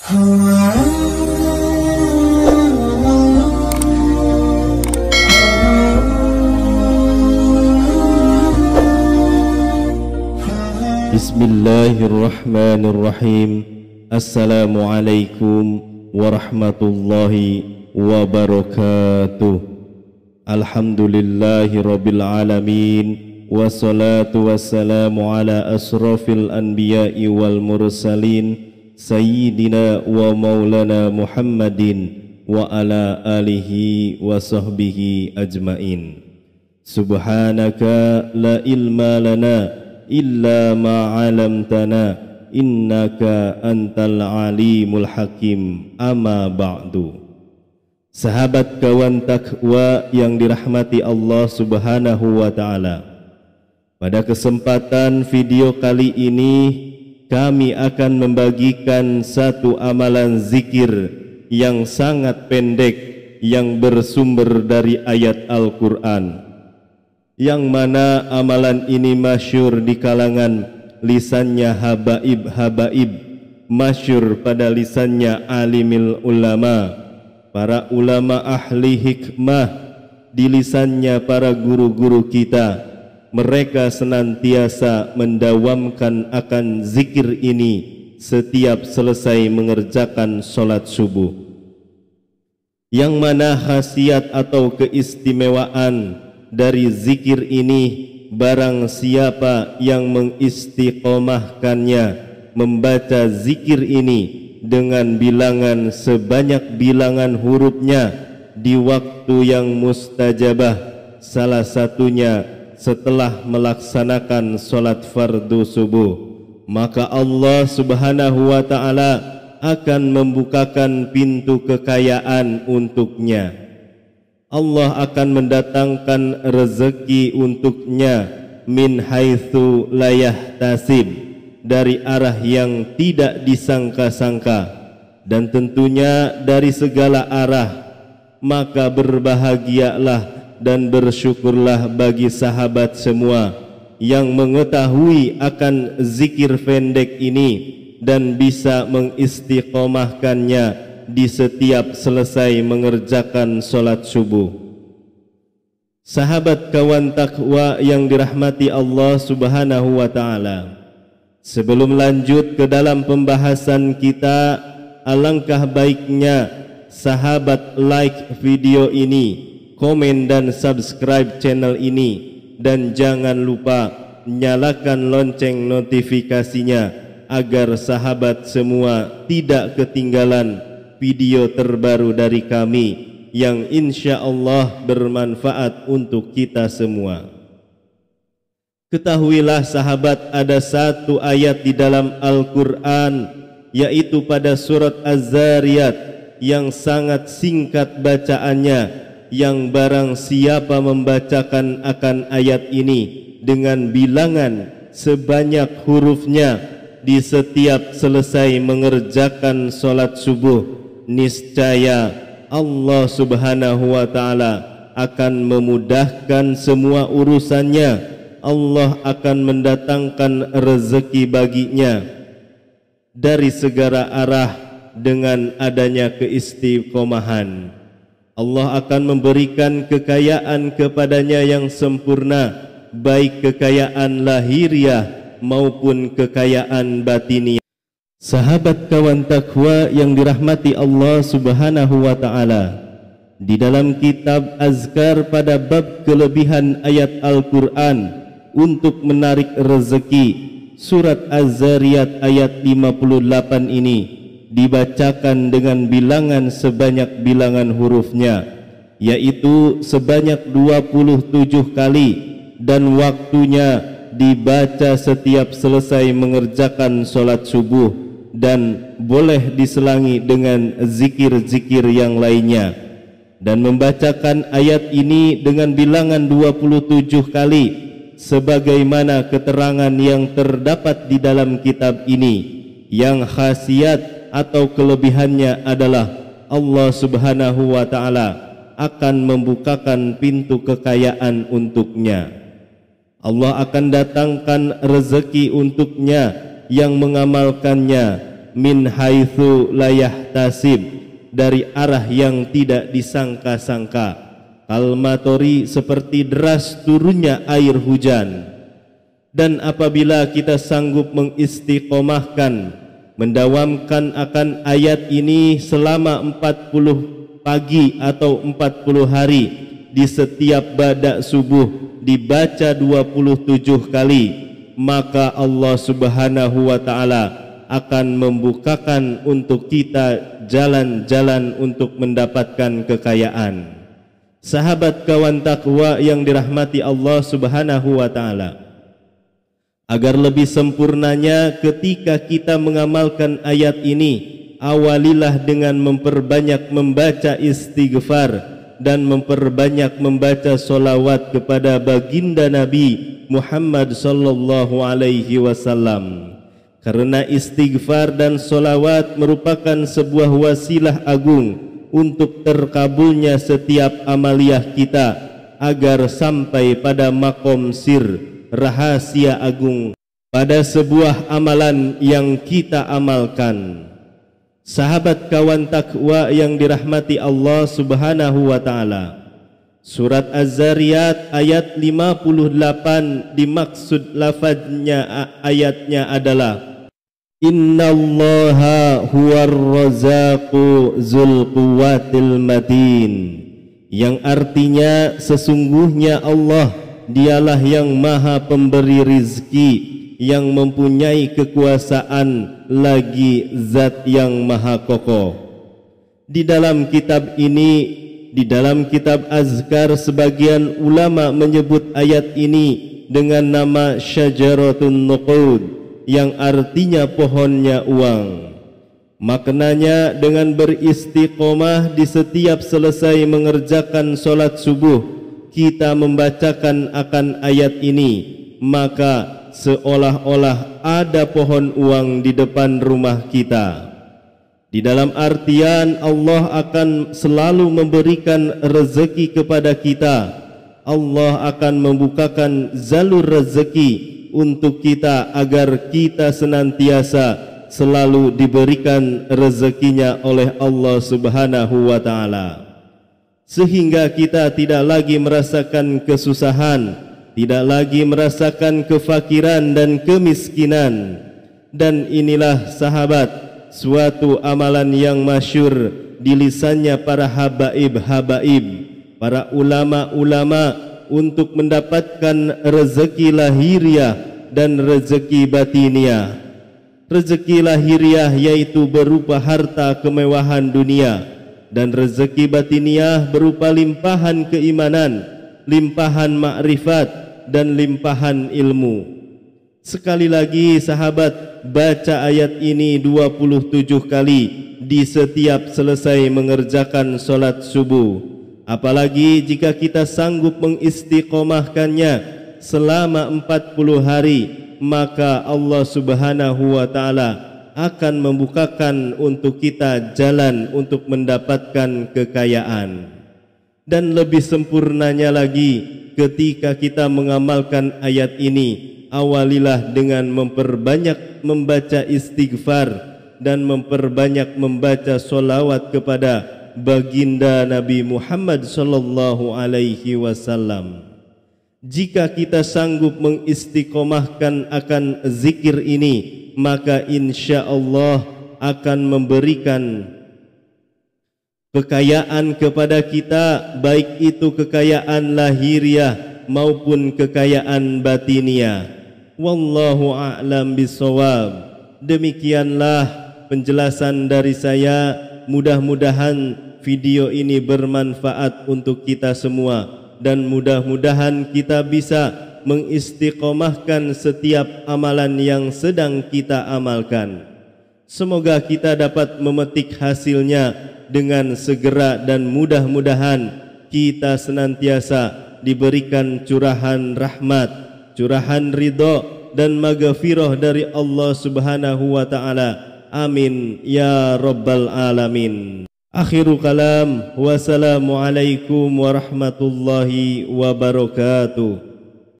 Bismillahirrahmanirrahim. Assalamualaikum warahmatullahi wabarakatuh. Alhamdulillahirabbil alamin. Wassalatu wassalamu ala asrafil anbiya'i wal mursalin sayyidina wa maulana Muhammadin wa ala alihi wa sahbihi ajmain. Subhanaka la ilma lana illa ma 'allamtana innaka antal alimul hakim. Amma ba'du. Sahabat kawan takwa yang dirahmati Allah Subhanahu wa taala, pada kesempatan video kali ini kami akan membagikan satu amalan zikir yang sangat pendek yang bersumber dari ayat Al-Quran, yang mana amalan ini masyhur di kalangan lisannya habaib, masyhur pada lisannya alimil ulama, para ulama ahli hikmah, di lisannya para guru-guru kita. Mereka senantiasa mendawamkan akan zikir ini setiap selesai mengerjakan sholat subuh, yang mana khasiat atau keistimewaan dari zikir ini, barang siapa yang mengistiqomahkannya membaca zikir ini dengan bilangan sebanyak bilangan hurufnya di waktu yang mustajabah, salah satunya setelah melaksanakan sholat fardu subuh, maka Allah Subhanahu wa ta'ala akan membukakan pintu kekayaan untuknya. Allah akan mendatangkan rezeki untuknya min haitsu la yahtasib, dari arah yang tidak disangka-sangka, dan tentunya dari segala arah. Maka berbahagialah dan bersyukurlah bagi sahabat semua yang mengetahui akan zikir pendek ini dan bisa mengistiqomahkannya di setiap selesai mengerjakan sholat subuh. Sahabat kawan takwa yang dirahmati Allah Subhanahu wa ta'ala, sebelum lanjut ke dalam pembahasan kita, alangkah baiknya sahabat like video ini, komen dan subscribe channel ini, dan jangan lupa nyalakan lonceng notifikasinya agar sahabat semua tidak ketinggalan video terbaru dari kami yang insya Allah bermanfaat untuk kita semua. Ketahuilah sahabat, ada satu ayat di dalam Al-Quran, yaitu pada surat Az-Zariyat, yang sangat singkat bacaannya, yang barang siapa membacakan akan ayat ini dengan bilangan sebanyak hurufnya di setiap selesai mengerjakan sholat subuh, niscaya Allah Subhanahu wa ta'ala akan memudahkan semua urusannya. Allah akan mendatangkan rezeki baginya dari segala arah dengan adanya keistiqomahan. Allah akan memberikan kekayaan kepadanya yang sempurna, baik kekayaan lahiriah maupun kekayaan batiniah. Sahabat kawan takwa yang dirahmati Allah Subhanahu wa ta'ala, di dalam kitab Azkar pada bab kelebihan ayat Al-Quran untuk menarik rezeki, surat Az-Zariyat ayat 58 ini dibacakan dengan bilangan sebanyak bilangan hurufnya, yaitu sebanyak 27 kali, dan waktunya dibaca setiap selesai mengerjakan sholat subuh, dan boleh diselangi dengan zikir-zikir yang lainnya. Dan membacakan ayat ini dengan bilangan 27 kali sebagaimana keterangan yang terdapat di dalam kitab ini, yang khasiat atau kelebihannya adalah Allah Subhanahu wa ta'ala akan membukakan pintu kekayaan untuknya. Allah akan datangkan rezeki untuknya yang mengamalkannya min haitsu la yahtasib, dari arah yang tidak disangka-sangka, kalmatori, seperti deras turunnya air hujan. Dan apabila kita sanggup mengistiqomahkan, mendawamkan akan ayat ini selama 40 pagi atau 40 hari, di setiap badak subuh dibaca 27 kali, maka Allah Subhanahu wa ta'ala akan membukakan untuk kita jalan-jalan untuk mendapatkan kekayaan. Sahabat kawan takwa yang dirahmati Allah Subhanahu wa ta'ala, agar lebih sempurnanya ketika kita mengamalkan ayat ini, awalilah dengan memperbanyak membaca istighfar dan memperbanyak membaca solawat kepada baginda Nabi Muhammad sallallahu alaihi wasallam. Karena istighfar dan solawat merupakan sebuah wasilah agung untuk terkabulnya setiap amaliyah kita, agar sampai pada makom sir, rahasia agung pada sebuah amalan yang kita amalkan. Sahabat kawan takwa yang dirahmati Allah Subhanahu wa ta'ala, surat Az-Zariyat ayat 58 dimaksud lafaznya ayatnya adalah Innallaha huwar razaqu dzul quwwatil matin, yang artinya sesungguhnya Allah dialah yang maha pemberi rizki, yang mempunyai kekuasaan, lagi zat yang maha kokoh. Di dalam kitab ini, di dalam kitab Azkar, sebagian ulama menyebut ayat ini dengan nama Syajaratun Nuqud, yang artinya pohonnya uang. Maknanya dengan beristiqomah di setiap selesai mengerjakan solat subuh, kita membacakan akan ayat ini, maka seolah-olah ada pohon uang di depan rumah kita. Di dalam artian Allah akan selalu memberikan rezeki kepada kita. Allah akan membukakan jalur rezeki untuk kita agar kita senantiasa selalu diberikan rezekinya oleh Allah Subhanahu wa ta'ala, sehingga kita tidak lagi merasakan kesusahan, tidak lagi merasakan kefakiran dan kemiskinan. Dan inilah sahabat, suatu amalan yang masyhur di lisannya para habaib-habaib, para ulama-ulama, untuk mendapatkan rezeki lahiriah dan rezeki batiniah. Rezeki lahiriah yaitu berupa harta kemewahan dunia, dan rezeki batiniah berupa limpahan keimanan, limpahan makrifat, dan limpahan ilmu. Sekali lagi sahabat, baca ayat ini 27 kali di setiap selesai mengerjakan solat subuh. Apalagi jika kita sanggup mengistiqomahkannya selama 40 hari, maka Allah Subhanahu wa ta'ala akan membukakan untuk kita jalan untuk mendapatkan kekayaan. Dan lebih sempurnanya lagi, ketika kita mengamalkan ayat ini, awalilah dengan memperbanyak membaca istighfar dan memperbanyak membaca solawat kepada baginda Nabi Muhammad sallallahu alaihi wasallam. Jika kita sanggup mengistiqomahkan akan zikir ini, maka insya Allah akan memberikan kekayaan kepada kita, baik itu kekayaan lahiriah maupun kekayaan batiniah. Wallahu a'lam bisawab. Demikianlah penjelasan dari saya. Mudah-mudahan video ini bermanfaat untuk kita semua, dan mudah-mudahan kita bisa mengistiqomahkan setiap amalan yang sedang kita amalkan. Semoga kita dapat memetik hasilnya dengan segera, dan mudah-mudahan kita senantiasa diberikan curahan rahmat, curahan ridha dan maghfirah dari Allah Subhanahu wa ta'ala. Amin ya rabbal alamin. Akhiru kalam, wassalamualaikum warahmatullahi wabarakatuh.